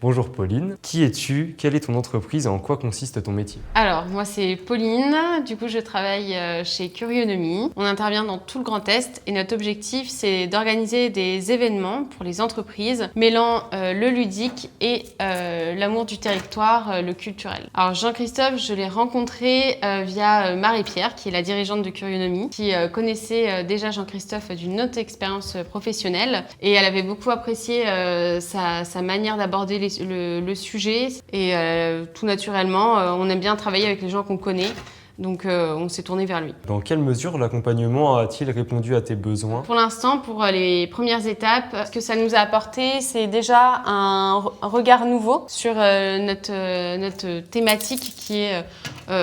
Bonjour Pauline, qui es-tu? Quelle est ton entreprise et en quoi consiste ton métier? Alors, moi c'est Pauline, du coup je travaille chez Curionomie. On intervient dans tout le Grand Est et notre objectif c'est d'organiser des événements pour les entreprises mêlant le ludique et l'amour du territoire, le culturel. Alors Jean-Christophe, je l'ai rencontré via Marie-Pierre, qui est la dirigeante de Curionomie, qui connaissait déjà Jean-Christophe d'une autre expérience professionnelle et elle avait beaucoup apprécié sa manière d'aborder le sujet et tout naturellement, on aime bien travailler avec les gens qu'on connaît. Donc on s'est tourné vers lui. Dans quelle mesure l'accompagnement a-t-il répondu à tes besoins? Pour l'instant, pour les premières étapes, ce que ça nous a apporté, c'est déjà un regard nouveau sur notre thématique qui est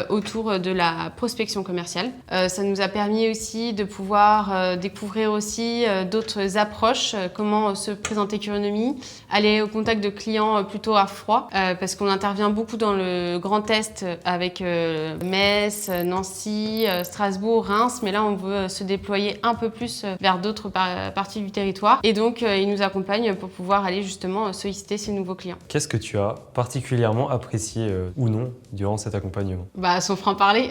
autour de la prospection commerciale. Ça nous a permis aussi de pouvoir découvrir aussi d'autres approches, comment se présenter Curionomie, aller au contact de clients plutôt à froid, parce qu'on intervient beaucoup dans le Grand Est avec Metz, Nancy, Strasbourg, Reims, mais là on veut se déployer un peu plus vers d'autres parties du territoire et donc il nous accompagne pour pouvoir aller justement solliciter ces nouveaux clients. Qu'est-ce que tu as particulièrement apprécié ou non durant cet accompagnement? Son franc-parler,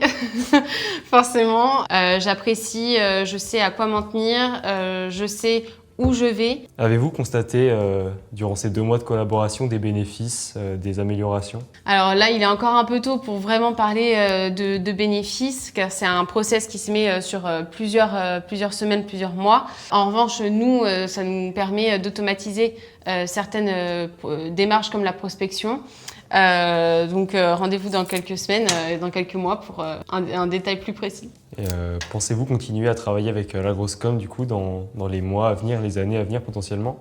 forcément. J'apprécie, je sais à quoi m'en tenir, je sais où je vais. Avez-vous constaté durant ces 2 mois de collaboration des bénéfices, des améliorations? Alors là, il est encore un peu tôt pour vraiment parler de bénéfices, car c'est un process qui se met sur plusieurs semaines, plusieurs mois. En revanche, nous, ça nous permet d'automatiser certaines démarches comme la prospection. Donc rendez-vous dans quelques semaines, dans quelques mois pour un détail plus précis. Pensez-vous continuer à travailler avec la grosse com du coup dans les mois à venir, les années à venir potentiellement?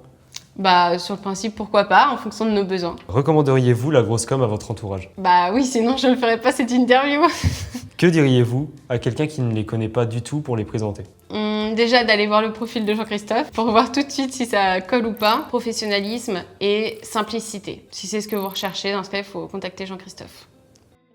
Sur le principe, pourquoi pas, en fonction de nos besoins. Recommanderiez-vous la grosse com à votre entourage? Oui, sinon je ne ferais pas cette interview. Que diriez-vous à quelqu'un qui ne les connaît pas du tout pour les présenter? Déjà d'aller voir le profil de Jean-Christophe pour voir tout de suite si ça colle ou pas. Professionnalisme et simplicité. Si c'est ce que vous recherchez, dans ce cas, il faut contacter Jean-Christophe.